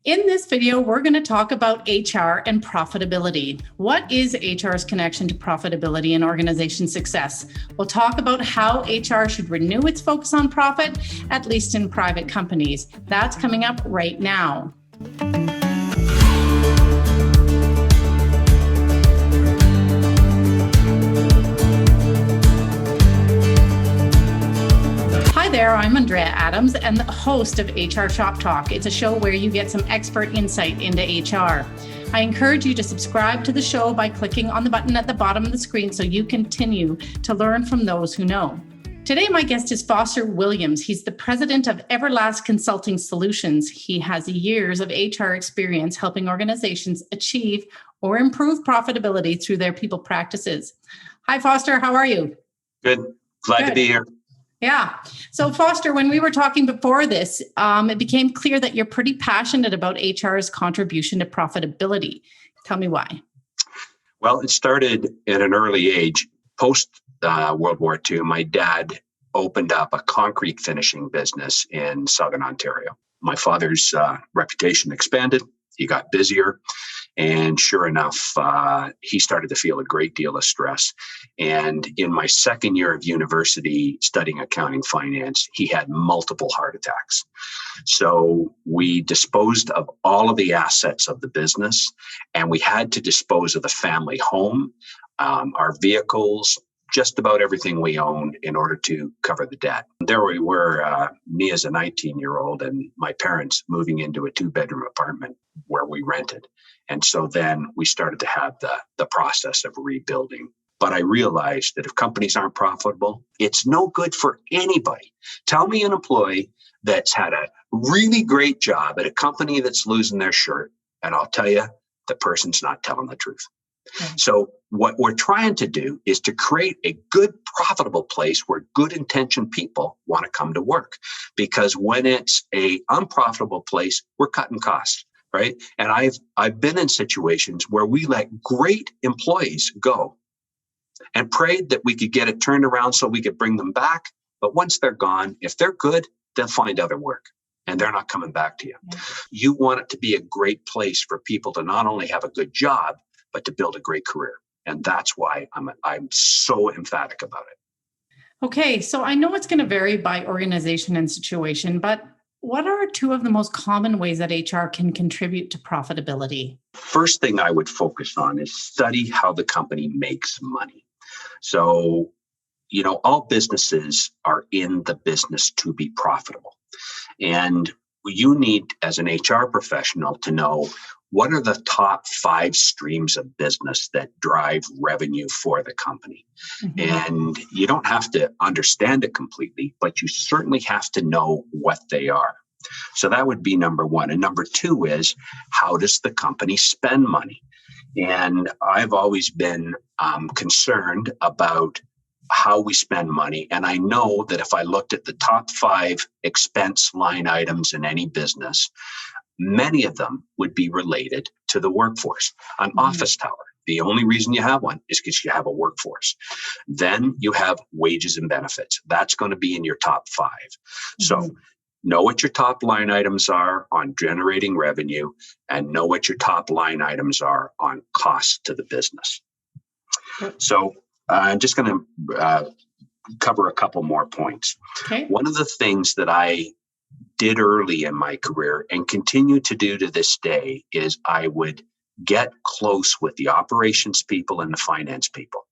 In this video, we're going to talk about HR and profitability. What is HR's connection to profitability and organization success? We'll talk about how HR should renew its focus on profit, at least in private companies. That's coming up right now. Hi there, I'm Andrea Adams and the host of HR Shop Talk. It's a show where you get some expert insight into HR. I encourage you to subscribe to the show by clicking on the button at the bottom of the screen so you continue to learn from those who know. Today, my guest is Foster Williams. He's the president of Everlast Consulting Solutions. He has years of HR experience helping organizations achieve or improve profitability through their people practices. Hi, Foster. How are you? Good. Glad to be here. Yeah. So Foster, when we were talking before this, it became clear that you're pretty passionate about HR's contribution to profitability. Tell me why. Well, it started at an early age. Post World War II, my dad opened up a concrete finishing business in Southern Ontario. My father's reputation expanded. He got busier. And sure enough, he started to feel a great deal of stress. And in my second year of university studying accounting finance, he had multiple heart attacks. So we disposed of all of the assets of the business, and we had to dispose of the family home, our vehicles, just about everything we owned in order to cover the debt. There we were, me as a 19-year-old and my parents moving into a 2-bedroom apartment where we rented. And so then we started to have the process of rebuilding. But I realized that if companies aren't profitable, it's no good for anybody. Tell me an employee that's had a really great job at a company that's losing their shirt, and I'll tell you, the person's not telling the truth. Okay. So what we're trying to do is to create a good, profitable place where good intentioned people want to come to work. Because when it's a unprofitable place, we're cutting costs. Right. And I've been in situations where we let great employees go and prayed that we could get it turned around so we could bring them back. But once they're gone, if they're good, they'll find other work and they're not coming back to you. Yeah. You want it to be a great place for people to not only have a good job, but to build a great career. And that's why I'm so emphatic about it. Okay. So I know it's going to vary by organization and situation, but what are two of the most common ways that HR can contribute to profitability? First thing I would focus on is study how the company makes money. So, all businesses are in the business to be profitable. And you need, as an HR professional, to know what are the top 5 streams of business that drive revenue for the company. Mm-hmm. And you don't have to understand it completely, but you certainly have to know what they are. So that would be number one. And number 2 is, how does the company spend money? And I've always been concerned about how we spend money. And I know that if I looked at the top 5 expense line items in any business, many of them would be related to the workforce. An office tower, the only reason you have one is because you have a workforce. Then you have wages and benefits. That's going to be in your top 5. Mm-hmm. So know what your top line items are on generating revenue and know what your top line items are on costs to the business. So I'm just going to cover a couple more points. Okay. One of the things that I did early in my career and continue to do to this day is I would get close with the operations people and the finance people.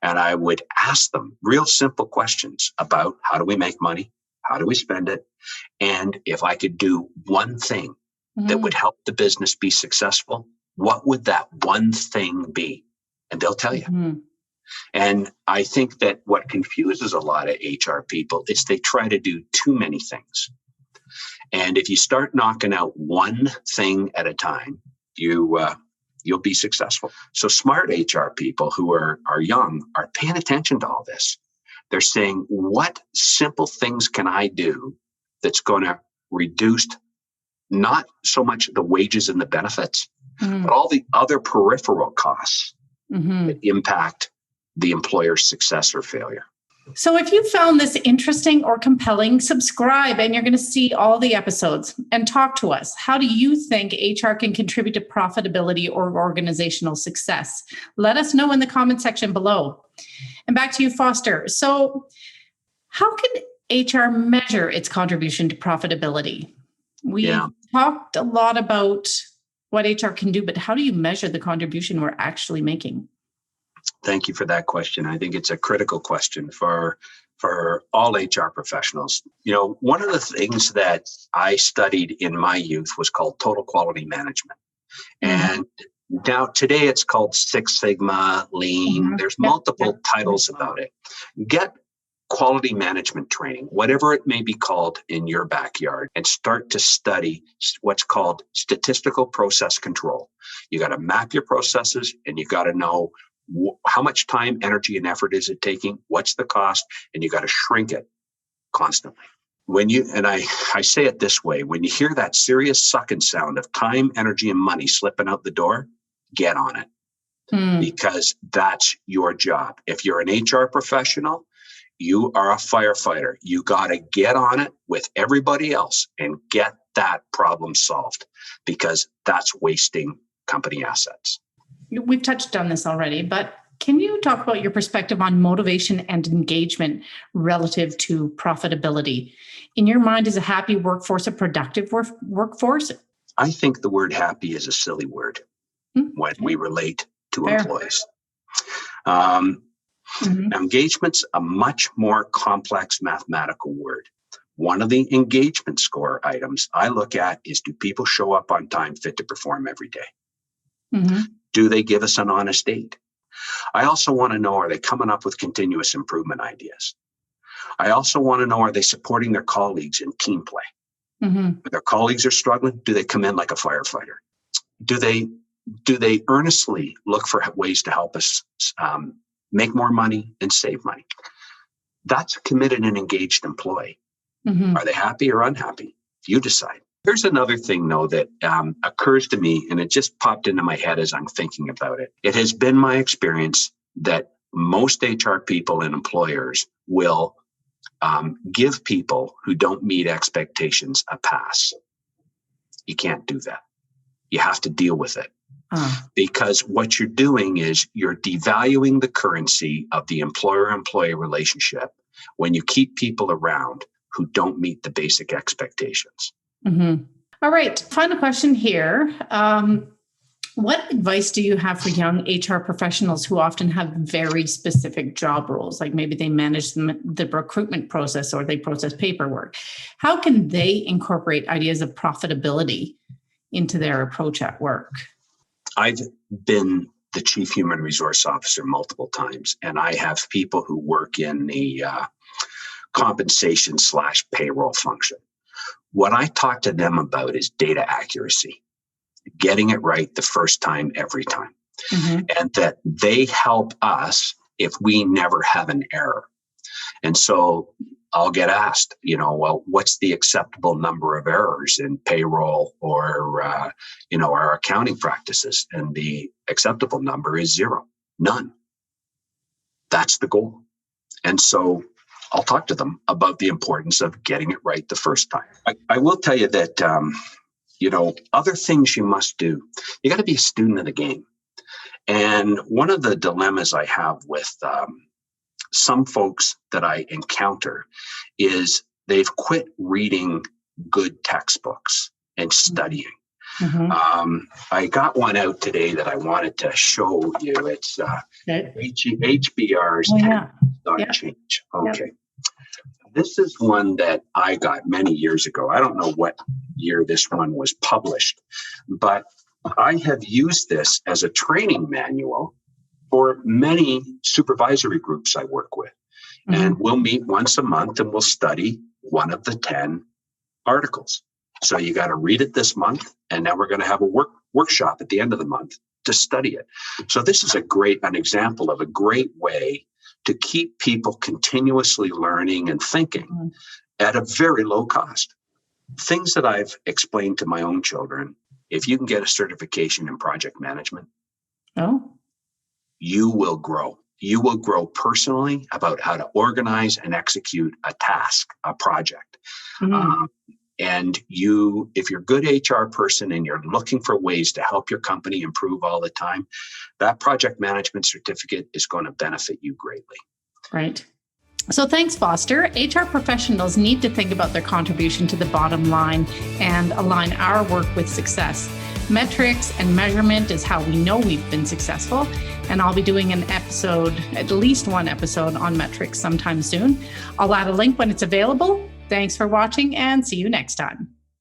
And I would ask them real simple questions about how do we make money? How do we spend it? And if I could do one thing that would help the business be successful, what would that one thing be? And they'll tell you. Mm-hmm. And I think that what confuses a lot of HR people is they try to do too many things. And if you start knocking out one thing at a time, you'll be successful. So smart HR people who are young are paying attention to all this. They're saying, what simple things can I do that's going to reduce not so much the wages and the benefits, but all the other peripheral costs that impact the employer's success or failure. So if you found this interesting or compelling, subscribe and you're going to see all the episodes and talk to us. How do you think HR can contribute to profitability or organizational success? Let us know in the comment section below. And back to you, Foster. So how can HR measure its contribution to profitability? We talked a lot about what HR can do, but how do you measure the contribution we're actually making? Thank you for that question. I think it's a critical question for all HR professionals. You know, one of the things that I studied in my youth was called total quality management. And now today it's called Six Sigma, Lean. There's multiple titles about it. Get quality management training, whatever it may be called, in your backyard, and start to study what's called statistical process control. You got to map your processes, and you got to know how much time, energy, and effort is it taking? What's the cost? And you got to shrink it constantly. I say it this way, when you hear that serious sucking sound of time, energy, and money slipping out the door, get on it. Because that's your job. If you're an HR professional, you are a firefighter. You got to get on it with everybody else and get that problem solved, because that's wasting company assets. We've touched on this already, but can you talk about your perspective on motivation and engagement relative to profitability? In your mind, is a happy workforce a productive workforce? I think the word happy is a silly word when we relate to employees. Engagement's a much more complex mathematical word. One of the engagement score items I look at is, do people show up on time, fit to perform every day? Do they give us an honest date? I also want to know, are they coming up with continuous improvement ideas? I also want to know, are they supporting their colleagues in team play? If their colleagues are struggling, do they come in like a firefighter? Do they earnestly look for ways to help us make more money and save money? That's a committed and engaged employee. Are they happy or unhappy? You decide. Here's another thing, though, that occurs to me, and it just popped into my head as I'm thinking about it. It has been my experience that most HR people and employers will give people who don't meet expectations a pass. You can't do that. You have to deal with it. Because what you're doing is you're devaluing the currency of the employer-employee relationship when you keep people around who don't meet the basic expectations. All right. Final question here. What advice do you have for young HR professionals who often have very specific job roles? Like maybe they manage the recruitment process or they process paperwork. How can they incorporate ideas of profitability into their approach at work? I've been the chief human resource officer multiple times, and I have people who work in the compensation/payroll function. What I talk to them about is data accuracy, getting it right the first time, every time, and that they help us if we never have an error. And so I'll get asked, well, what's the acceptable number of errors in payroll or, our accounting practices? And the acceptable number is 0, none. That's the goal. And so I'll talk to them about the importance of getting it right the first time. I will tell you that, other things you must do. You got to be a student of the game. And one of the dilemmas I have with some folks that I encounter is they've quit reading good textbooks and studying. I got one out today that I wanted to show you. It's HBR's 10 on Change. Okay. This is one that I got many years ago. I don't know what year this one was published, but I have used this as a training manual for many supervisory groups I work with. And we'll meet once a month and we'll study one of the 10 articles. So you got to read it this month, and then we're going to have a workshop at the end of the month to study it. So this is an example of a great way to keep people continuously learning and thinking at a very low cost. Things that I've explained to my own children: if you can get a certification in project management, you will grow. you will grow personally about how to organize and execute a task, a project. And if you're a good HR person and you're looking for ways to help your company improve all the time, that project management certificate is going to benefit you greatly. Right. So thanks, Foster. HR professionals need to think about their contribution to the bottom line and align our work with success. Metrics and measurement is how we know we've been successful. And I'll be doing an episode, at least one episode on metrics sometime soon. I'll add a link when it's available. Thanks for watching and see you next time.